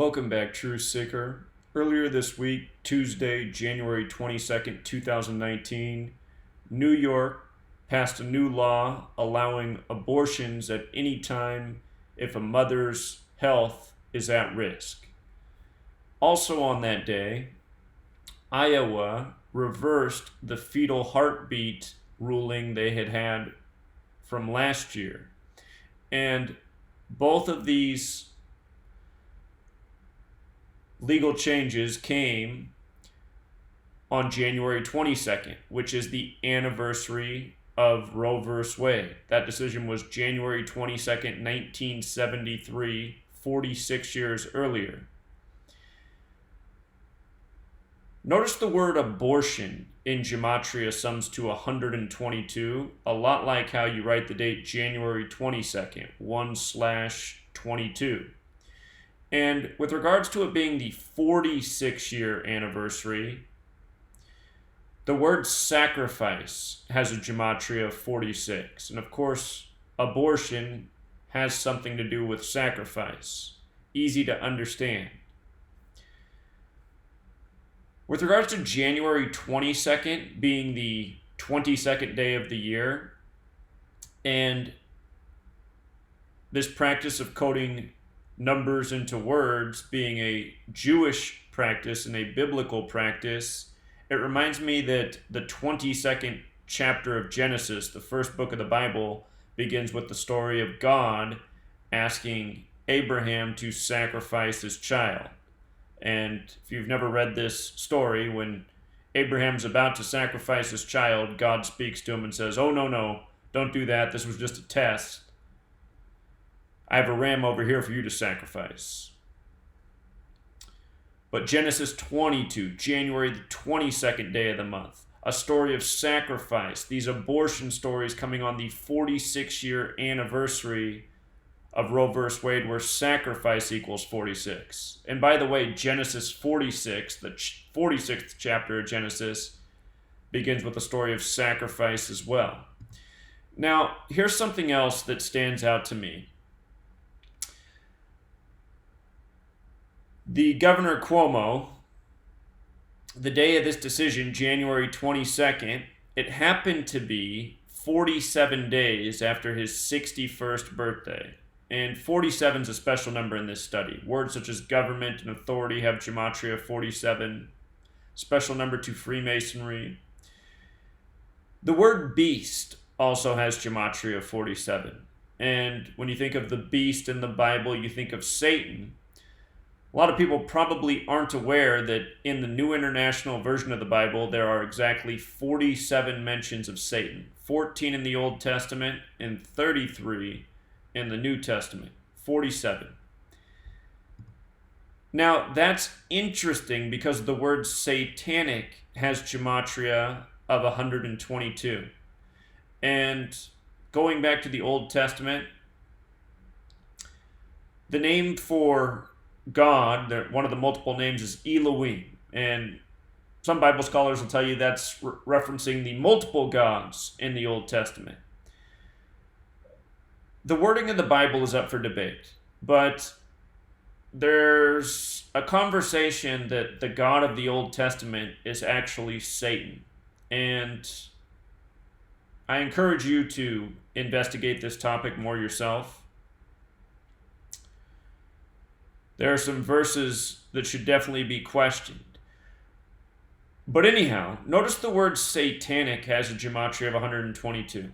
Welcome back, Truth Seeker. Earlier this week, Tuesday, January 22nd, 2019, New York passed a new law allowing abortions at any time if a mother's health is at risk. Also on that day, Iowa reversed the fetal heartbeat ruling they had from last year. And both of these legal changes came on January 22nd, which is the anniversary of Roe v. Wade. That decision was January 22nd, 1973, 46 years earlier. Notice the word abortion in Gematria sums to 122, a lot like how you write the date January 22nd, 1/22. And with regards to it being the 46-year anniversary, the word sacrifice has a gematria of 46. And of course, abortion has something to do with sacrifice. Easy to understand. With regards to January 22nd being the 22nd day of the year, and this practice of coding numbers into words being a Jewish practice and a biblical practice, it reminds me that the 22nd chapter of Genesis, the first book of the Bible, begins with the story of God asking Abraham to sacrifice his child. And if you've never read this story, when Abraham's about to sacrifice his child, God speaks to him and says, "Oh, no, don't do that. This was just a test. I have a ram over here for you to sacrifice." But Genesis 22, January the 22nd day of the month, a story of sacrifice, these abortion stories coming on the 46-year anniversary of Roe v. Wade, where sacrifice equals 46. And by the way, Genesis 46, the 46th chapter of Genesis, begins with a story of sacrifice as well. Now, here's something else that stands out to me. The Governor Cuomo, the day of this decision, January 22nd, it happened to be 47 days after his 61st birthday. And 47 is a special number in this study. Words such as government and authority have gematria 47, special number to Freemasonry. The word beast also has gematria 47. And when you think of the beast in the Bible, you think of Satan. A lot of people probably aren't aware that in the New International Version of the Bible, there are exactly 47 mentions of Satan. 14 in the Old Testament and 33 in the New Testament. 47. Now, that's interesting because the word satanic has gematria of 122. And going back to the Old Testament, the name for God, one of the multiple names, is Elohim. And some Bible scholars will tell you that's referencing the multiple gods in the Old Testament. The wording of the Bible is up for debate, but there's a conversation that the God of the Old Testament is actually Satan. And I encourage you to investigate this topic more yourself. There are some verses that should definitely be questioned. But anyhow, notice the word satanic has a gematria of 122.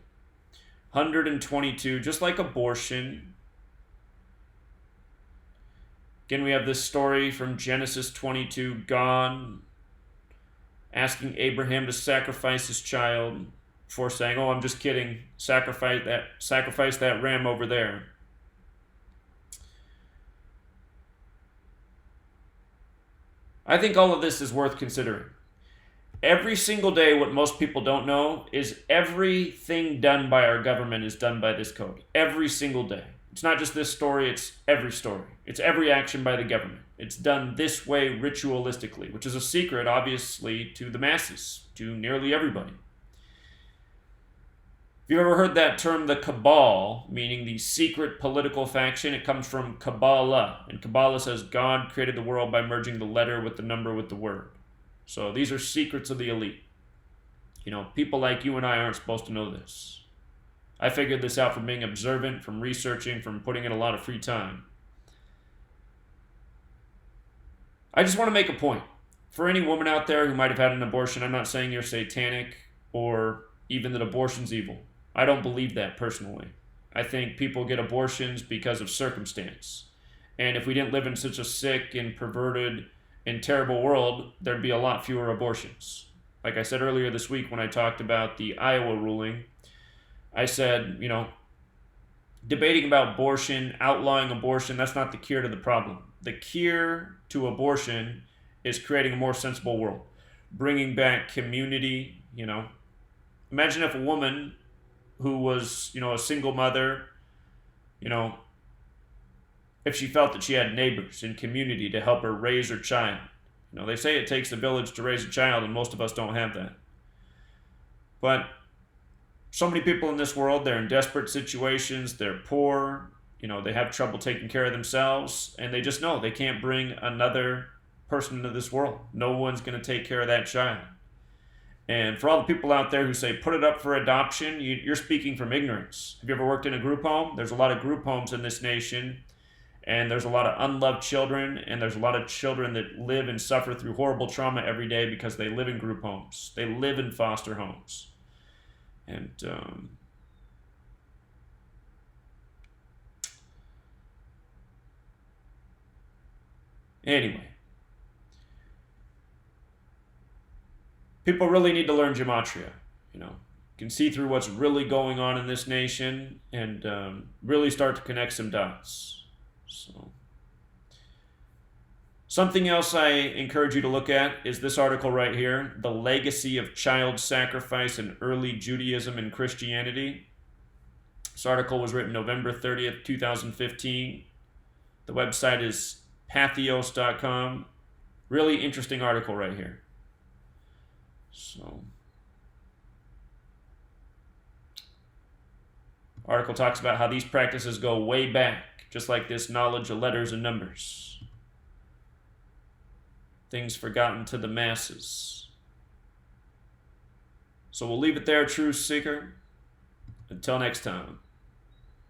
122, just like abortion. Again, we have this story from Genesis 22, God asking Abraham to sacrifice his child before saying, "Oh, I'm just kidding, sacrifice that ram over there." I think all of this is worth considering. Every single day, what most people don't know is everything done by our government is done by this code. Every single day. It's not just this story, it's every story. It's every action by the government. It's done this way ritualistically, which is a secret, obviously, to the masses, to nearly everybody. Have you ever heard that term, the cabal, meaning the secret political faction? It comes from Kabbalah, and Kabbalah says God created the world by merging the letter with the number with the word. So these are secrets of the elite. People like you and I aren't supposed to know this. I figured this out from being observant, from researching, from putting in a lot of free time. I just want to make a point. For any woman out there who might have had an abortion, I'm not saying you're satanic or even that abortion's evil. I don't believe that personally. I think people get abortions because of circumstance. And if we didn't live in such a sick and perverted and terrible world, there'd be a lot fewer abortions. Like I said earlier this week when I talked about the Iowa ruling, I said, debating about abortion, outlawing abortion, that's not the cure to the problem. The cure to abortion is creating a more sensible world, bringing back community. Imagine if a woman who was, a single mother, if she felt that she had neighbors and community to help her raise her child. They say it takes a village to raise a child, and most of us don't have that. But so many people in this world, they're in desperate situations, they're poor, they have trouble taking care of themselves, and they just know they can't bring another person into this world. No one's going to take care of that child. And for all the people out there who say, put it up for adoption, you're speaking from ignorance. Have you ever worked in a group home? There's a lot of group homes in this nation, and there's a lot of unloved children, and there's a lot of children that live and suffer through horrible trauma every day because they live in group homes. They live in foster homes. And anyway, people really need to learn Gematria. You can see through what's really going on in this nation and really start to connect some dots. So, something else I encourage you to look at is this article right here, The Legacy of Child Sacrifice in Early Judaism and Christianity. This article was written November 30th, 2015. The website is pathos.com. Really interesting article right here. So, article talks about how these practices go way back, just like this knowledge of letters and numbers. Things forgotten to the masses. So we'll leave it there, Truth Seeker. Until next time.